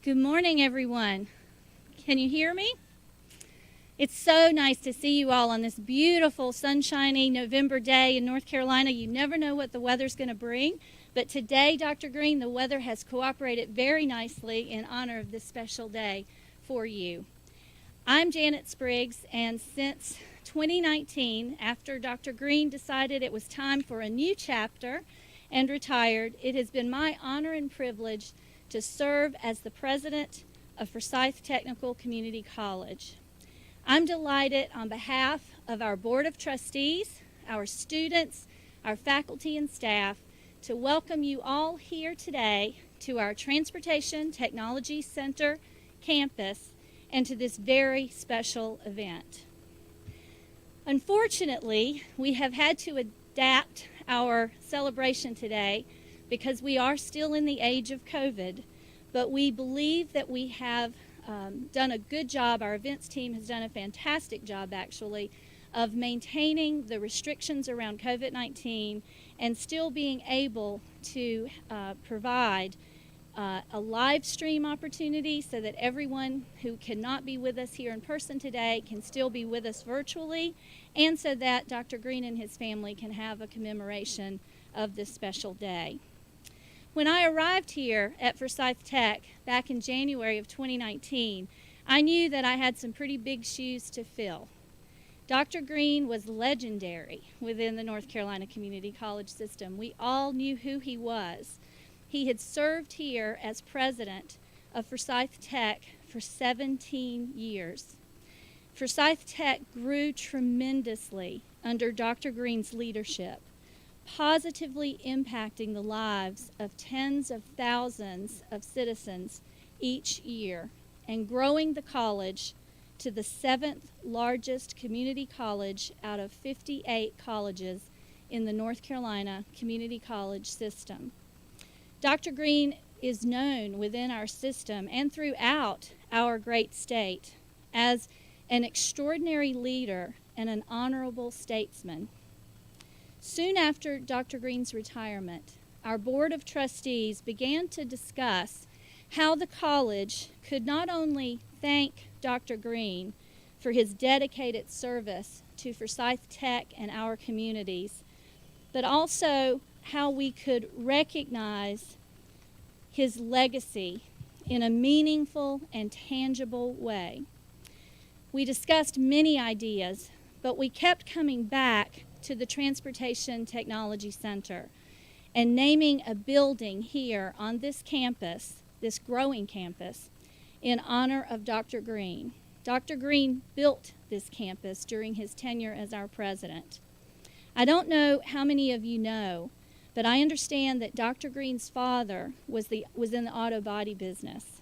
Good morning, everyone. Can you hear me? It's so nice to see you all on this beautiful, sunshiny November day in North Carolina. You never know what the weather's going to bring, but today, Dr. Green, the weather has cooperated very nicely in honor of this special day for you. I'm Janet Spriggs, and since 2019, after Dr. Green decided it was time for a new chapter and retired, it has been my honor and privilege to serve as the president of Forsyth Technical Community College. I'm delighted on behalf of our Board of Trustees, our students, our faculty and staff to welcome you all here today to our Transportation Technology Center campus and to this very special event. Unfortunately, we have had to adapt our celebration today because we are still in the age of COVID, but we believe that we have done a good job. Our events team has done a fantastic job, actually, of maintaining the restrictions around COVID-19 and still being able to provide a live stream opportunity so that everyone who cannot be with us here in person today can still be with us virtually, and so that Dr. Green and his family can have a commemoration of this special day. When I arrived here at Forsyth Tech back in January of 2019, I knew that I had some pretty big shoes to fill. Dr. Green was legendary within the North Carolina Community College system. We all knew who he was. He had served here as president of Forsyth Tech for 17 years. Forsyth Tech grew tremendously under Dr. Green's leadership, positively impacting the lives of tens of thousands of citizens each year and growing the college to the 7th largest community college out of 58 colleges in the North Carolina Community College system. Dr. Green is known within our system and throughout our great state as an extraordinary leader and an honorable statesman. Soon after Dr. Green's retirement, our Board of Trustees began to discuss how the college could not only thank Dr. Green for his dedicated service to Forsyth Tech and our communities, but also how we could recognize his legacy in a meaningful and tangible way. We discussed many ideas, but we kept coming back to the Transportation Technology Center and naming a building here on this campus, this growing campus, in honor of Dr. Green. Dr. Green built this campus during his tenure as our president. I don't know how many of you know, but I understand that Dr. Green's father was in the auto body business.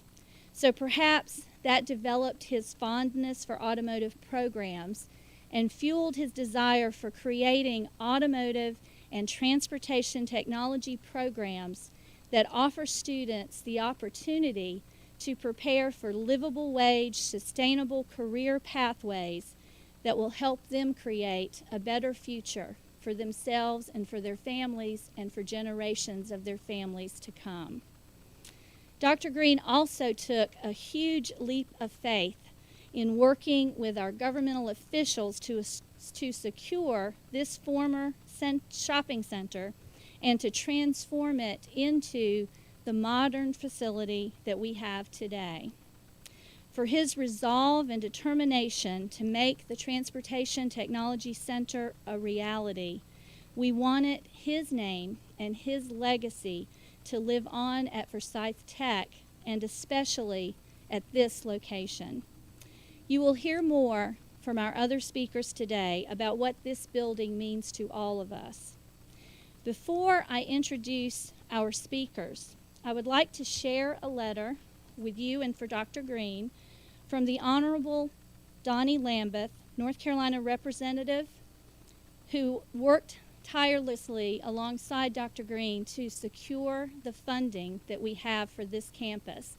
So perhaps that developed his fondness for automotive programs and fueled his desire for creating automotive and transportation technology programs that offer students the opportunity to prepare for livable wage, sustainable career pathways that will help them create a better future for themselves and for their families and for generations of their families to come. Dr. Green also took a huge leap of faith in working with our governmental officials to secure this former shopping center and to transform it into the modern facility that we have today. For his resolve and determination to make the Transportation Technology Center a reality, we wanted his name and his legacy to live on at Forsyth Tech and especially at this location. You will hear more from our other speakers today about what this building means to all of us. Before I introduce our speakers, I would like to share a letter with you and for Dr. Green from the Honorable Donnie Lambeth, North Carolina representative, who worked tirelessly alongside Dr. Green to secure the funding that we have for this campus.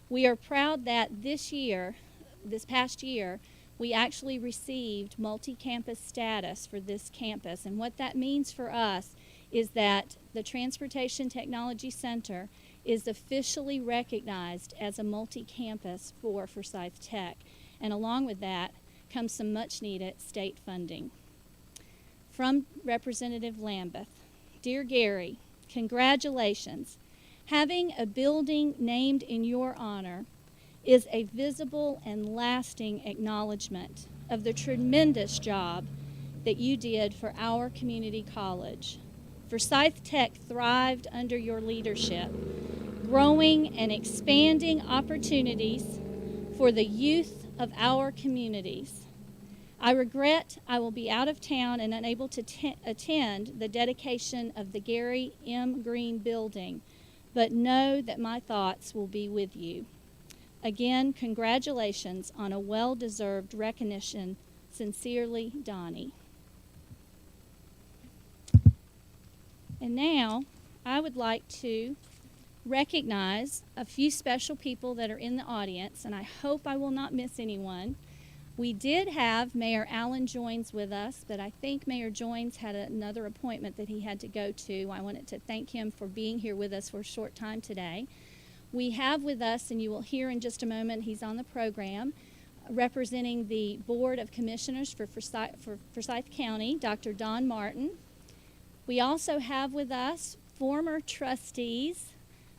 We are proud that this past year, we actually received multi-campus status for this campus. And what that means for us is that the Transportation Technology Center is officially recognized as a multi-campus for Forsyth Tech, and along with that comes some much-needed state funding. From Representative Lambeth, Dear Gary, congratulations. Having a building named in your honor is a visible and lasting acknowledgement of the tremendous job that you did for our community college. Forsyth Tech thrived under your leadership, growing and expanding opportunities for the youth of our communities. I regret I will be out of town and unable to attend the dedication of the Gary M. Green building, but know that my thoughts will be with you. Again, congratulations on a well-deserved recognition. Sincerely, Donnie. And now, I would like to recognize a few special people that are in the audience, and I hope I will not miss anyone. We did have Mayor Alan Joines with us, but I think Mayor Joines had another appointment that he had to go to. I wanted to thank him for being here with us for a short time today. We have with us, and you will hear in just a moment, he's on the program, representing the Board of Commissioners for Forsyth County, Dr. Don Martin. We also have with us former trustees,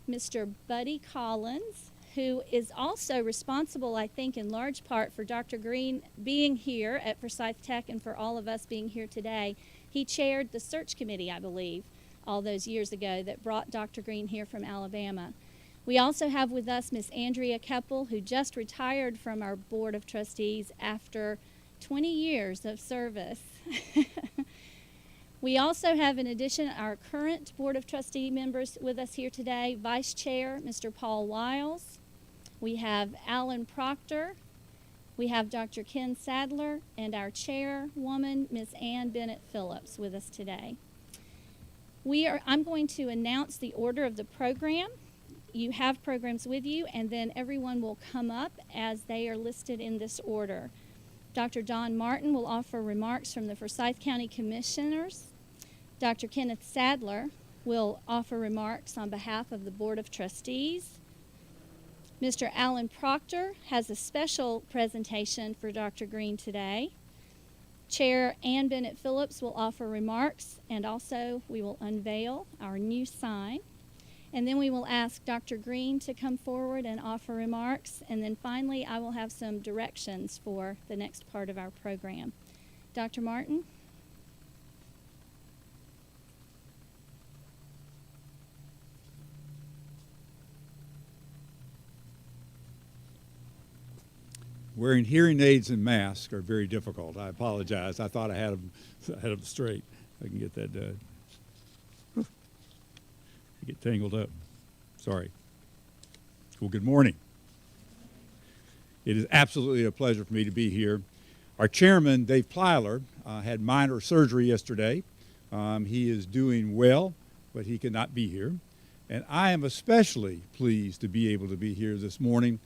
Mr. Buddy Collins, who is also responsible, I think, in large part for Dr. Green being here at Forsyth Tech and for all of us being here today. He chaired the search committee, I believe, all those years ago that brought Dr. Green here from Alabama. We also have with us Miss Andrea Keppel, who just retired from our Board of Trustees after 20 years of service. We also have, in addition, our current Board of Trustee members with us here today. Vice Chair, Mr. Paul Wiles. We have Alan Proctor. We have Dr. Ken Sadler, and our chairwoman, Ms. Ann Bennett Phillips, with us today. I'm going to announce the order of the program. You have programs with you, and then everyone will come up as they are listed in this order. Dr. Don Martin will offer remarks from the Forsyth County Commissioners. Dr. Kenneth Sadler will offer remarks on behalf of the Board of Trustees. Mr. Alan Proctor has a special presentation for Dr. Green today. Chair Ann Bennett Phillips will offer remarks, and also we will unveil our new sign. And then we will ask Dr. Green to come forward and offer remarks. And then finally, I will have some directions for the next part of our program. Dr. Martin? Wearing hearing aids and masks are very difficult. I apologize. I thought I had them straight. I can get that done. Get tangled up. Sorry. Well, good morning. It is absolutely a pleasure for me to be here. Our chairman, Dave Plyler, had minor surgery yesterday. He is doing well, but he could not be here. And I am especially pleased to be able to be here this morning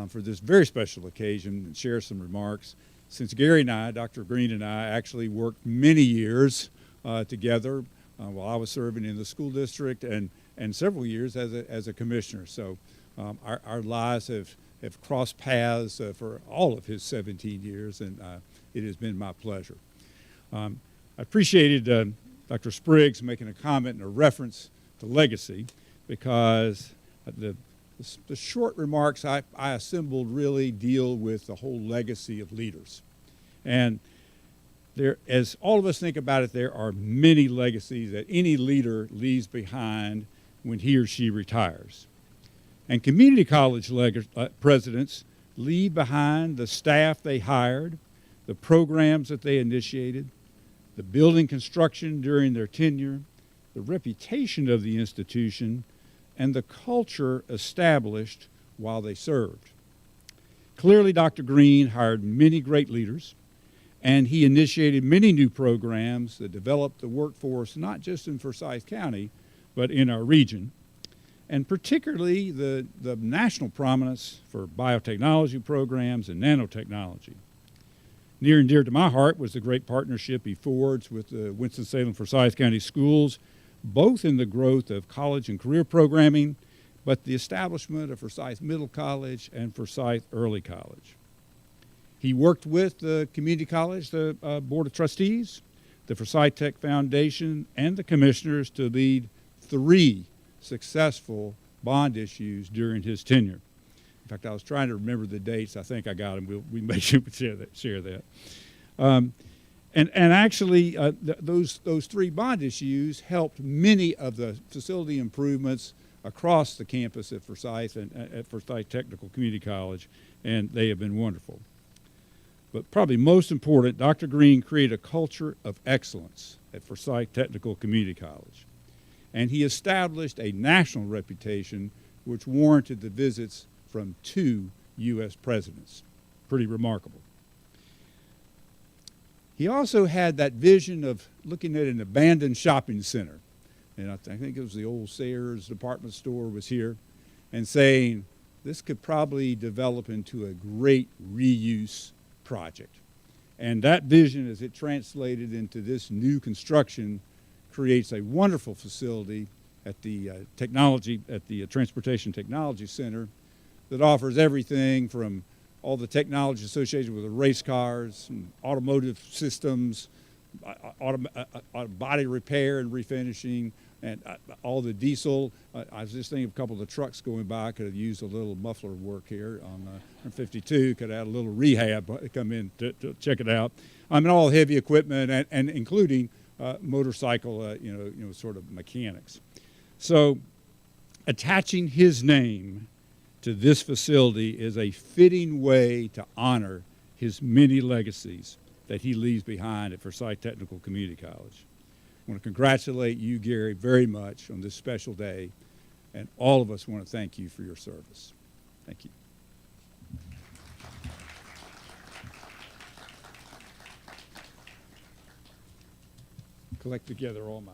for this very special occasion and share some remarks. Since Gary and I, Dr. Green and I, actually worked many years together while I was serving in the school district and several years as a commissioner. So our lives have crossed paths for all of his 17 years, and it has been my pleasure. I appreciated Dr. Spriggs making a comment and a reference to legacy, because the short remarks I assembled really deal with the whole legacy of leaders. And there, as all of us think about it, there are many legacies that any leader leaves behind when he or she retires. And community college presidents leave behind the staff they hired, the programs that they initiated, the building construction during their tenure, the reputation of the institution, and the culture established while they served. Clearly, Dr. Green hired many great leaders, and he initiated many new programs that developed the workforce not just in Forsyth County, but in our region, and particularly the national prominence for biotechnology programs and nanotechnology. Near and dear to my heart was the great partnership he forged with the Winston-Salem Forsyth County Schools, both in the growth of college and career programming but the establishment of Forsyth Middle College and Forsyth Early College. He worked with the community college, the Board of Trustees, the Forsyth Tech Foundation, and the commissioners to lead 3 successful bond issues during his tenure. In fact, I was trying to remember the dates. I think I got them. We may share that. And actually, those 3 bond issues helped many of the facility improvements across the campus at Forsyth and at Forsyth Technical Community College, and they have been wonderful. But probably most important, Dr. Green created a culture of excellence at Forsyth Technical Community College, and he established a national reputation which warranted the visits from 2 U.S. presidents. Pretty remarkable. He also had that vision of looking at an abandoned shopping center, and I think it was the old Sayers department store was here, and saying this could probably develop into a great reuse project. And that vision, as it translated into this new construction, creates a wonderful facility at the Transportation Technology Center that offers everything from all the technology associated with the race cars and automotive systems, body repair and refinishing, and all the diesel. I was just thinking of a couple of the trucks going by. Could have used a little muffler work here on 52. Could add a little rehab, come in to check it out. And all heavy equipment and including motorcycle, sort of mechanics. So attaching his name to this facility is a fitting way to honor his many legacies that he leaves behind at Forsyth Technical Community College. I want to congratulate you, Gary, very much on this special day, and all of us want to thank you for your service. Thank you. Collect together all my...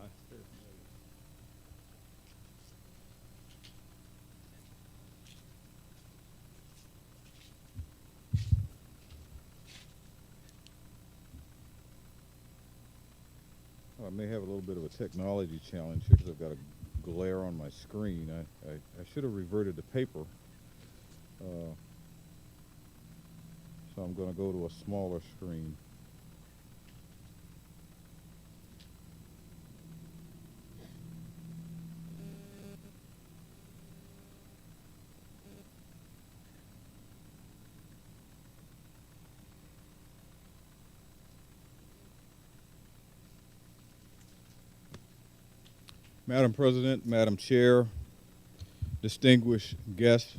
I may have a little bit of a technology challenge here because I've got a glare on my screen. I should have reverted to paper. So I'm going to go to a smaller screen. Madam President, Madam Chair, distinguished guests,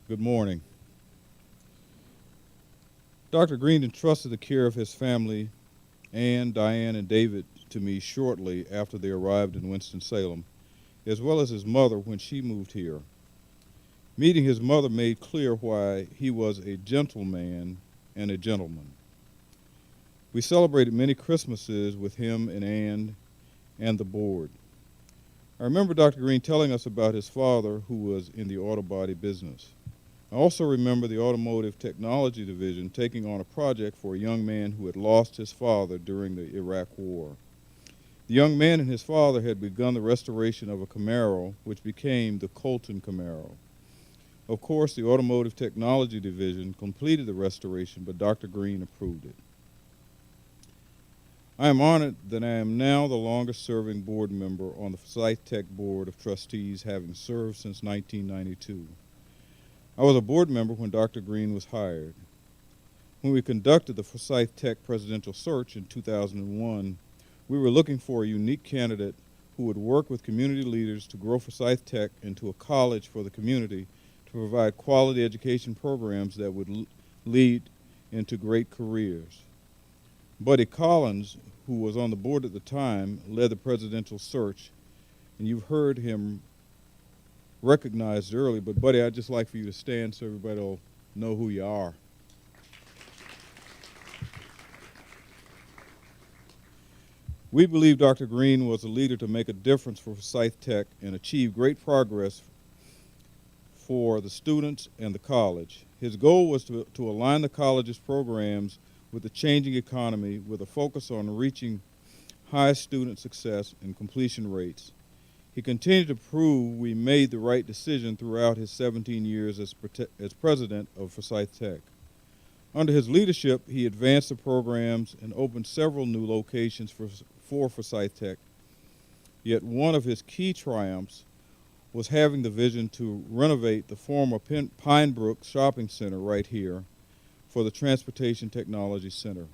good morning. Dr. Green entrusted the care of his family, Ann, Diane, and David, to me shortly after they arrived in Winston-Salem, as well as his mother when she moved here. Meeting his mother made clear why he was a gentleman and a gentleman. We celebrated many Christmases with him and Ann and the board. I remember Dr. Green telling us about his father, who was in the auto body business. I also remember the Automotive Technology Division taking on a project for a young man who had lost his father during the Iraq War. The young man and his father had begun the restoration of a Camaro, which became the Colton Camaro. Of course, the Automotive Technology Division completed the restoration, but Dr. Green approved it. I am honored that I am now the longest-serving board member on the Forsyth Tech Board of Trustees, having served since 1992. I was a board member when Dr. Green was hired. When we conducted the Forsyth Tech presidential search in 2001, we were looking for a unique candidate who would work with community leaders to grow Forsyth Tech into a college for the community to provide quality education programs that would lead into great careers. Buddy Collins, who was on the board at the time, led the presidential search, and you've heard him recognized early, but Buddy, I'd just like for you to stand so everybody will know who you are. We believe Dr. Green was a leader to make a difference for Forsyth Tech and achieve great progress for the students and the college. His goal was to align the college's programs with the changing economy with a focus on reaching high student success and completion rates. He continued to prove we made the right decision throughout his 17 years as president of Forsyth Tech. Under his leadership, he advanced the programs and opened several new locations for Forsyth Tech. Yet one of his key triumphs was having the vision to renovate the former Pine Brook Shopping Center right here for the Transportation Technology Center.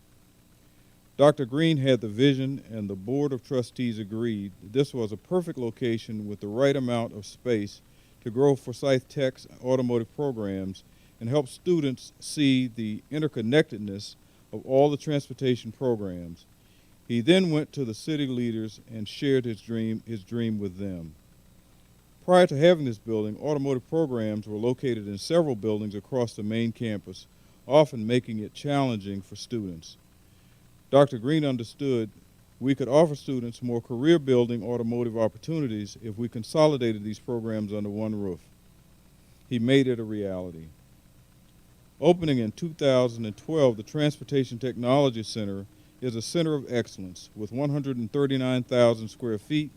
Dr. Green had the vision, and the Board of Trustees agreed that this was a perfect location with the right amount of space to grow Forsyth Tech's automotive programs and help students see the interconnectedness of all the transportation programs. He then went to the city leaders and shared his dream with them. Prior to having this building, automotive programs were located in several buildings across the main campus, often making it challenging for students. Dr. Green understood we could offer students more career-building automotive opportunities if we consolidated these programs under one roof. He made it a reality. Opening in 2012, the Transportation Technology Center is a center of excellence. With 139,000 square feet,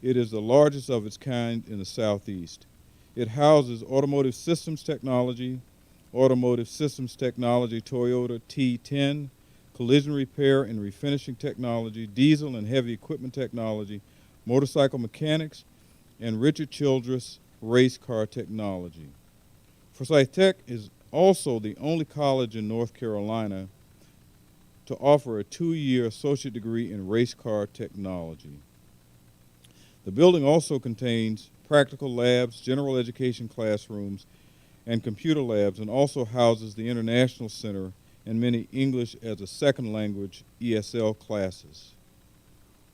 it is the largest of its kind in the Southeast. It houses automotive systems technology, Toyota T10, collision repair and refinishing technology, diesel and heavy equipment technology, motorcycle mechanics, and Richard Childress race car technology. Forsyth Tech is also the only college in North Carolina to offer a 2-year associate degree in race car technology. The building also contains practical labs, general education classrooms, and computer labs, and also houses the International Center and many English as a second language ESL classes.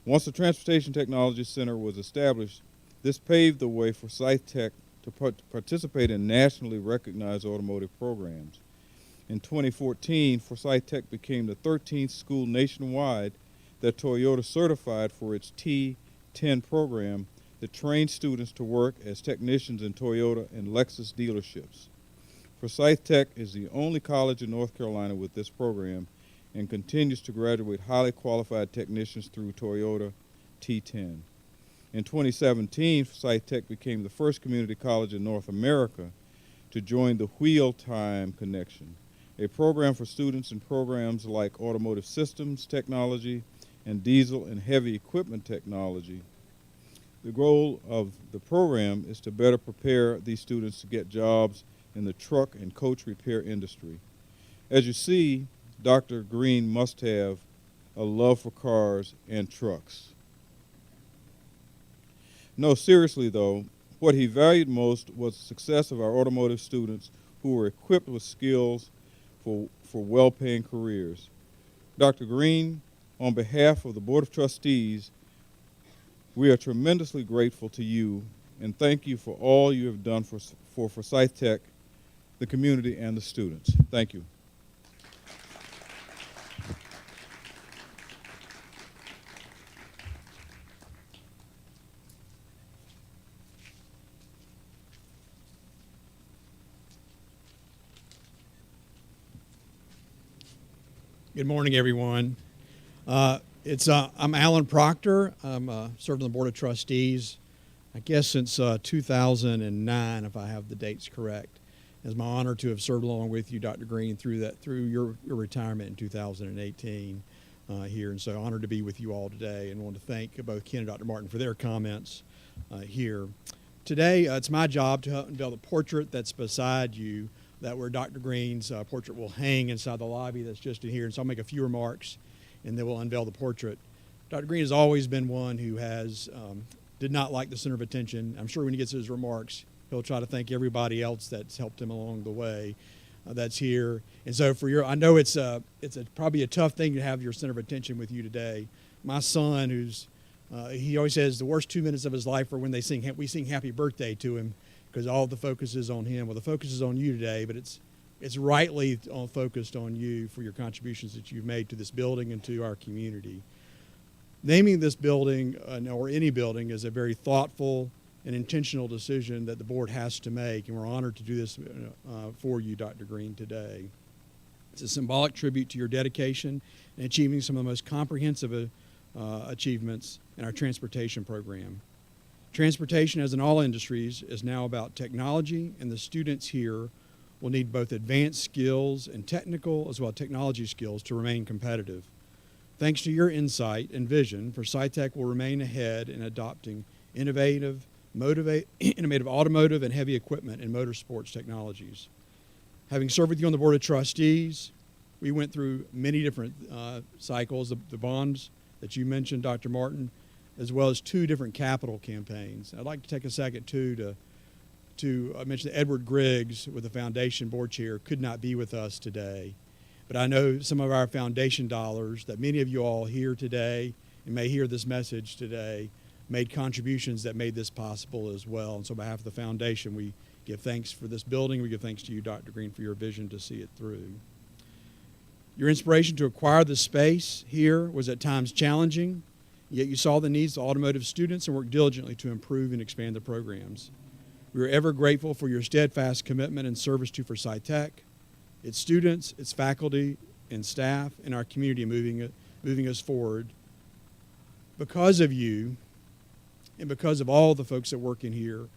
Once the Transportation Technology Center was established, this paved the way for Forsyth Tech to participate in nationally recognized automotive programs. In 2014, Forsyth Tech became the 13th school nationwide that Toyota certified for its T10 program that trains students to work as technicians in Toyota and Lexus dealerships. Forsyth Tech is the only college in North Carolina with this program and continues to graduate highly qualified technicians through Toyota T10. In 2017, Forsyth Tech became the first community college in North America to join the Wheel Time Connection, a program for students in programs like automotive systems technology and diesel and heavy equipment technology. The goal of the program is to better prepare these students to get jobs in the truck and coach repair industry. As you see, Dr. Green must have a love for cars and trucks. No, seriously though, what he valued most was the success of our automotive students who were equipped with skills for well-paying careers. Dr. Green, on behalf of the Board of Trustees, we are tremendously grateful to you and thank you for all you have done for Forsyth Tech, the community, and the students. Thank you. Good morning, everyone. I'm Alan Proctor. I'm served on the Board of Trustees, I guess since 2009, if I have the dates correct. It's my honor to have served along with you, Dr. Green, through your retirement in 2018 here, and so honored to be with you all today. And want to thank both Ken and Dr. Martin for their comments here. Today, it's my job to unveil the portrait that's beside you, that where Dr. Green's portrait will hang inside the lobby that's just in here. And so I'll make a few remarks, and then we'll unveil the portrait. Dr. Green has always been one who did not like the center of attention. I'm sure when he gets his remarks, he'll try to thank everybody else that's helped him along the way that's here. And so I know it's probably a tough thing to have your center of attention with you today. My son, he always says the worst 2 minutes of his life are when we sing happy birthday to him, because all the focus is on him. Well, the focus is on you today, but it's rightly focused on you for your contributions that you've made to this building and to our community. Naming this building, or any building, is a very thoughtful and intentional decision that the board has to make, and we're honored to do this for you, Dr. Green, today. It's a symbolic tribute to your dedication in achieving some of the most comprehensive achievements in our transportation program. Transportation, as in all industries, is now about technology, and the students here will need both advanced skills and technical as well as technology skills to remain competitive. Thanks to your insight and vision, Tech will remain ahead in adopting innovative automotive and heavy equipment and motorsports technologies. Having served with you on the Board of Trustees, we went through many different cycles, the bonds that you mentioned, Dr. Martin, as well as 2 different capital campaigns. I'd like to take a second, too, to mention that Edward Griggs, with the foundation board chair, could not be with us today. But I know some of our foundation dollars that many of you all hear today and may hear this message today made contributions that made this possible as well. And so on behalf of the foundation, we give thanks for this building. We give thanks to you, Dr. Green, for your vision to see it through. Your inspiration to acquire the space here was at times challenging, yet you saw the needs of automotive students and worked diligently to improve and expand the programs. We are ever grateful for your steadfast commitment and service to Forsyth Tech, its students, its faculty, and staff, and our community moving us forward. Because of you, and because of all the folks that work in here,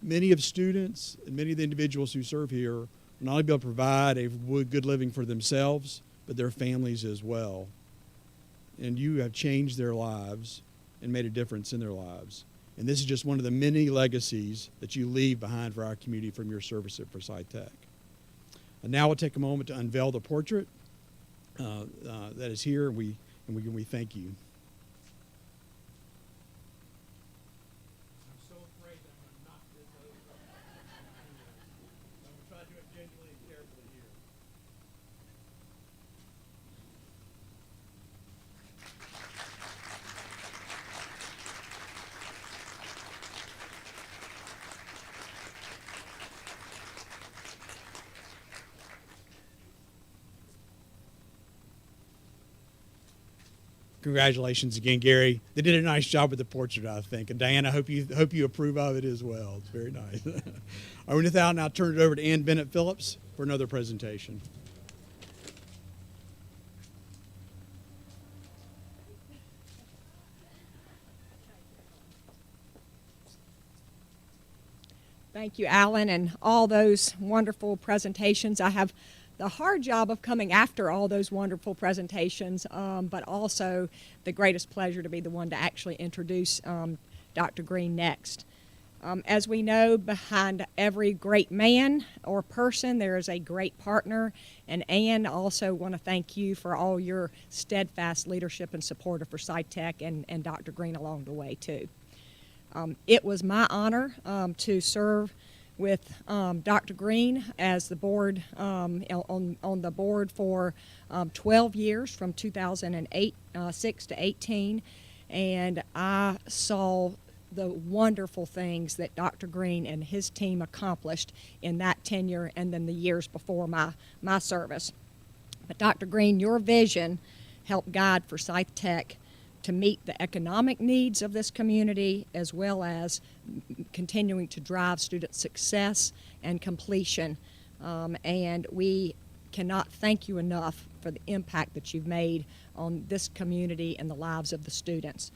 many of students and many of the individuals who serve here will not only be able to provide a good living for themselves, but their families as well. And you have changed their lives and made a difference in their lives. And this is just one of the many legacies that you leave behind for our community from your service at Forsyth Tech. And now we'll take a moment to unveil the portrait that is here, and we thank you. I'm so afraid that I'm going to knock this over. I'm going to try to do it gingerly and carefully here. Congratulations again, Gary. They did a nice job with the portrait, I think. And Diane, I hope you approve of it as well. It's very nice. All right, with that, I'll now turn it over to Ann Bennett Phillips for another presentation. Thank you, Alan, and all those wonderful presentations. I have the hard job of coming after all those wonderful presentations, but also the greatest pleasure to be the one to actually introduce Dr. Green next. As we know, behind every great man or person, there is a great partner. And Ann, I also want to thank you for all your steadfast leadership and support of Forsyth Tech and Dr. Green along the way, too. It was my honor to serve with Dr. Green as the board on the board for 12 years, from 2006 to 18, and I saw the wonderful things that Dr. Green and his team accomplished in that tenure and then the years before my service. But Dr. Green, your vision helped guide Forsyth Tech to meet the economic needs of this community, as well as continuing to drive student success and completion. And we cannot thank you enough for the impact that you've made on this community and the lives of the students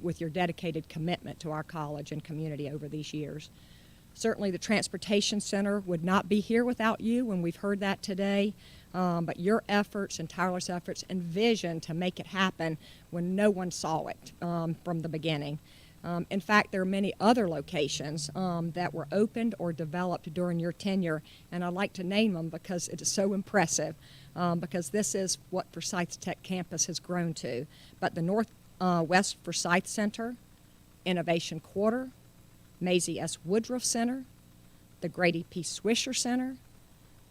with your dedicated commitment to our college and community over these years. Certainly the Transportation Center would not be here without you, and we've heard that today. But your efforts and tireless efforts and vision to make it happen when no one saw it from the beginning. In fact, there are many other locations that were opened or developed during your tenure, and I'd like to name them because it is so impressive, because this is what Forsyth Tech campus has grown to. But the Northwest Forsyth Center, Innovation Quarter, Maisie S. Woodruff Center, the Grady P. Swisher Center,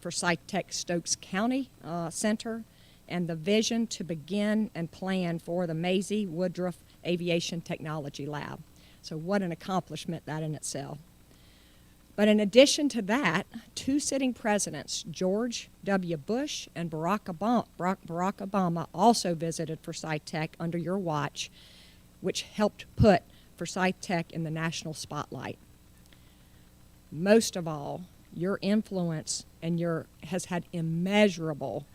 Forsyth Tech Stokes County Center, and the vision to begin and plan for the Maisie Woodruff Aviation Technology Lab. So what an accomplishment that in itself. But in addition to that, 2 sitting presidents, George W. Bush and Barack Obama, also visited Forsyth Tech under your watch, which helped put Forsyth Tech in the national spotlight. Most of all, your influence and has had immeasurable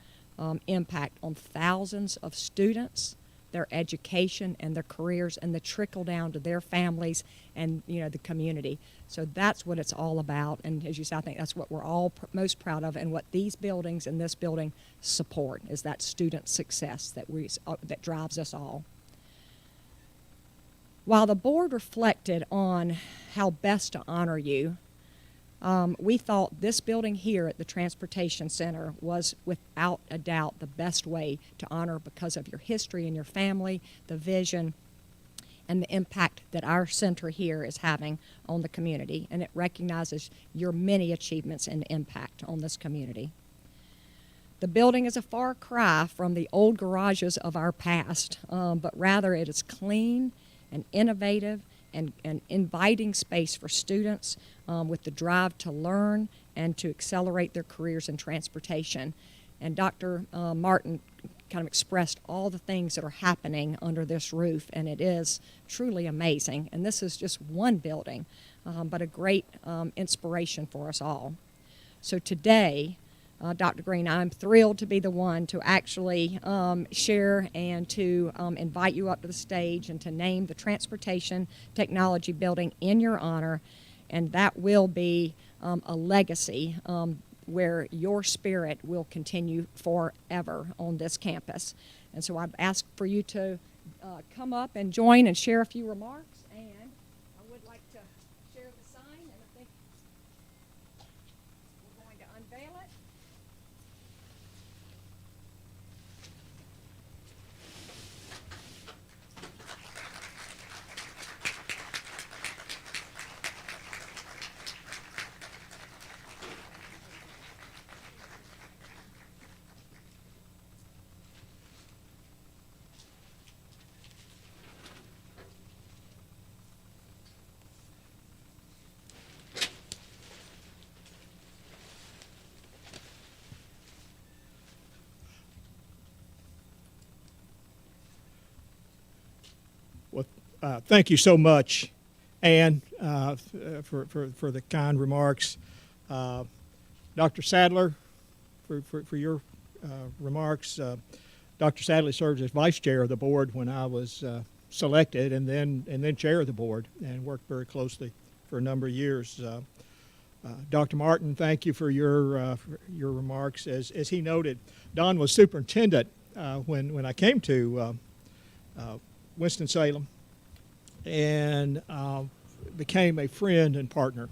impact on thousands of students, their education and their careers and the trickle down to their families and, you know, the community. So that's what it's all about. And as you said, I think that's what we're all most proud of, and what these buildings and this building support is that student success that drives us all. While the board reflected on how best to honor you, we thought this building here at the Transportation Center was without a doubt the best way to honor, because of your history and your family, the vision, and the impact that our center here is having on the community. And it recognizes your many achievements and impact on this community. The building is a far cry from the old garages of our past, but rather it is clean and innovative and inviting space for students with the drive to learn and to accelerate their careers in transportation. And Dr. Martin kind of expressed all the things that are happening under this roof, and it is truly amazing. And this is just one building, but a great inspiration for us all. So today, Dr. Green, I'm thrilled to be the one to actually share and to invite you up to the stage and to name the Transportation Technology Building in your honor. And that will be a legacy where your spirit will continue forever on this campus. And so I'd ask for you to come up and join and share a few remarks. And I would like to share the sign, and I think we're going to unveil it. Well, thank you so much, Ann, for the kind remarks. Dr. Sadler, for your remarks. Dr. Sadler served as vice chair of the board when I was selected, and then chair of the board, and worked very closely for a number of years. Dr. Martin, thank you for your remarks. As he noted, Don was superintendent when I came to Winston-Salem, and became a friend and partner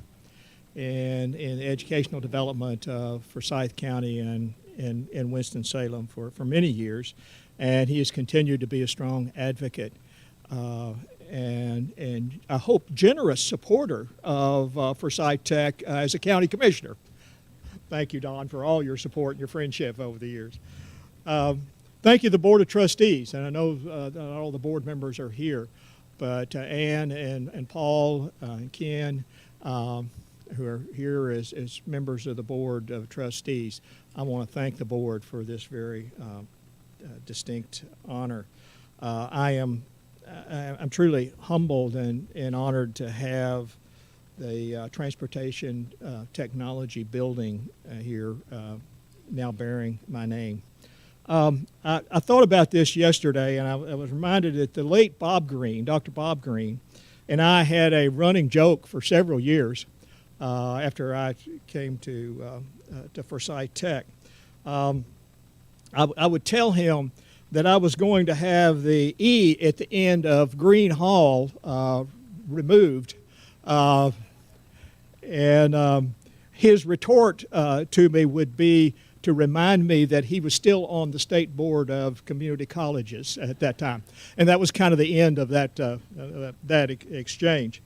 in educational development for Forsyth County and Winston-Salem for many years, and he has continued to be a strong advocate and I hope generous supporter of Forsyth Tech as a county commissioner. Thank you, Don, for all your support and your friendship over the years. Thank you, the Board of Trustees, and I know that all the board members are here, but Ann and Paul and Ken, who are here as members of the Board of Trustees, I want to thank the board for this very distinct honor. I'm truly humbled and honored to have the Transportation Technology Building here now bearing my name. I thought about this yesterday, and I was reminded that the late Bob Green, Dr. Bob Green, and I had a running joke for several years after I came to Forsyth Tech. I would tell him that I was going to have the E at the end of Green Hall removed, and his retort to me would be to remind me that he was still on the State Board of Community Colleges at that time. And that was kind of the end of that exchange.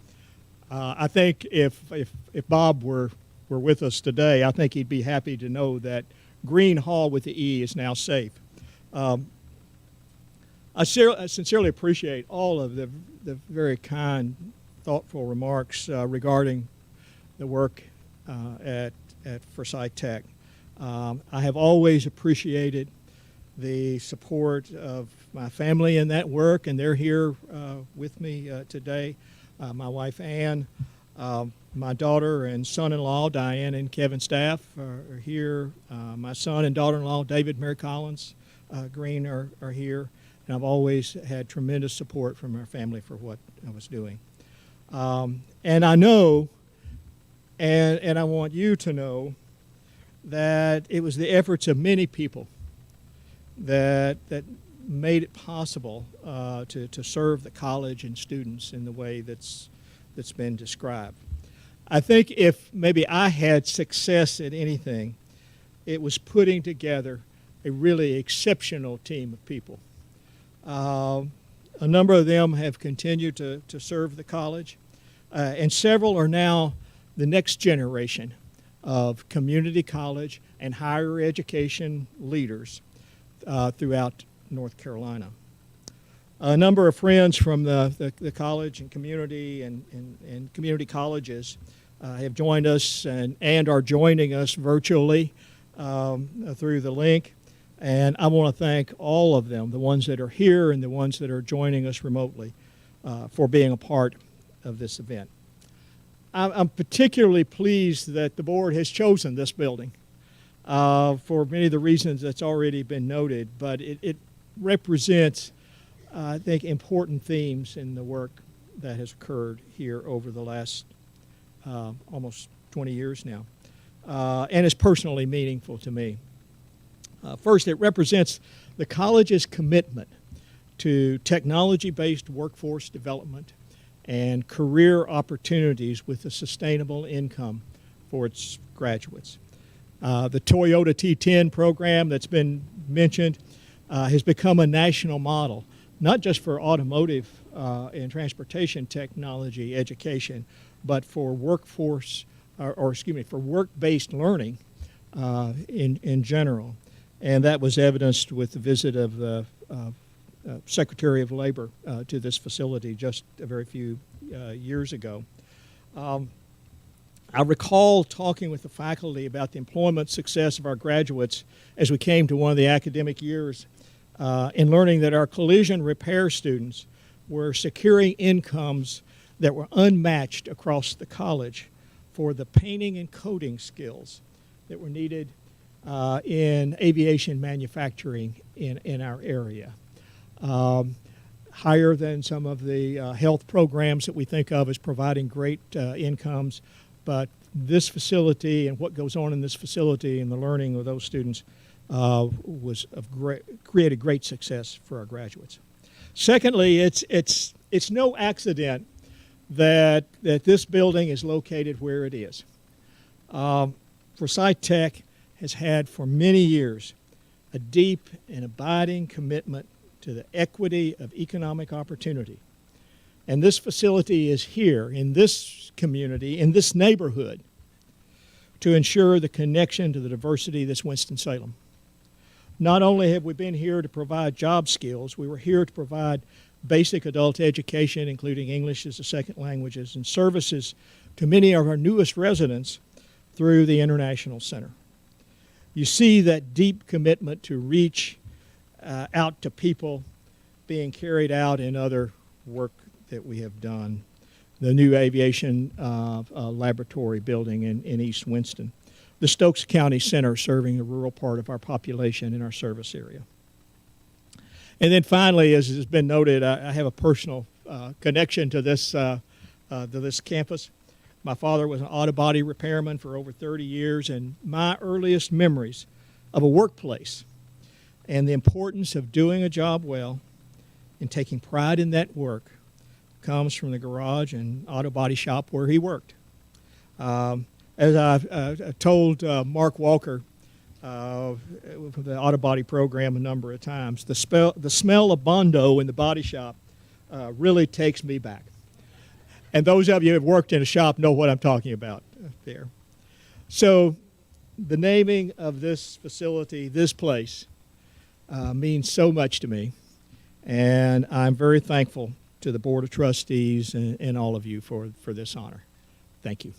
I think if Bob were with us today, I think he'd be happy to know that Green Hall with the E is now safe. I sincerely appreciate all of the very kind, thoughtful remarks regarding the work at Forsyth Tech. I have always appreciated the support of my family in that work, and they're here with me today. My wife, Ann, my daughter and son-in-law, Diane and Kevin Staff, are here. My son and daughter-in-law, David and Mary Collins Green, are here. and I've always had tremendous support from our family for what I was doing. And I know, and I want you to know, that it was the efforts of many people that made it possible to serve the college and students in the way that's been described. I think if maybe I had success at anything, it was putting together a really exceptional team of people. A number of them have continued to serve the college, and several are now the next generation of community college and higher education leaders throughout North Carolina. A number of friends from the college and community and community colleges have joined us and are joining us virtually through the link. And I want to thank all of them, the ones that are here and the ones that are joining us remotely, for being a part of this event. I'm particularly pleased that the board has chosen this building for many of the reasons that's already been noted, but it represents, I think, important themes in the work that has occurred here over the last almost 20 years now, and is personally meaningful to me. First, it represents the college's commitment to technology-based workforce development and career opportunities with a sustainable income for its graduates. The Toyota T10 program that's been mentioned has become a national model, not just for automotive and transportation technology education, but for workforce, for work-based learning in general. And that was evidenced with the visit of the Secretary of Labor to this facility just a very few years ago. I recall talking with the faculty about the employment success of our graduates as we came to one of the academic years and learning that our collision repair students were securing incomes that were unmatched across the college for the painting and coating skills that were needed in aviation manufacturing in our area. Higher than some of the health programs that we think of as providing great incomes, but this facility and what goes on in this facility and the learning of those students created great success for our graduates. Secondly, it's no accident that this building is located where it is. Forsyth Tech has had for many years a deep and abiding commitment to the equity of economic opportunity. And this facility is here in this community, in this neighborhood, to ensure the connection to the diversity that's Winston-Salem. Not only have we been here to provide job skills, we were here to provide basic adult education, including English as a second languages, and services to many of our newest residents through the International Center. You see that deep commitment to reach out to people being carried out in other work that we have done. The new aviation laboratory building in East Winston. The Stokes County Center serving the rural part of our population in our service area. And then finally, as has been noted, I have a personal connection to this campus. My father was an auto body repairman for over 30 years, and my earliest memories of a workplace and the importance of doing a job well and taking pride in that work comes from the garage and auto body shop where he worked. As I've told Mark Walker from the auto body program a number of times, the smell of Bondo in the body shop really takes me back. And those of you who have worked in a shop know what I'm talking about there. So the naming of this facility, this place, means so much to me. And I'm very thankful to the Board of Trustees and all of you for this honor. Thank you.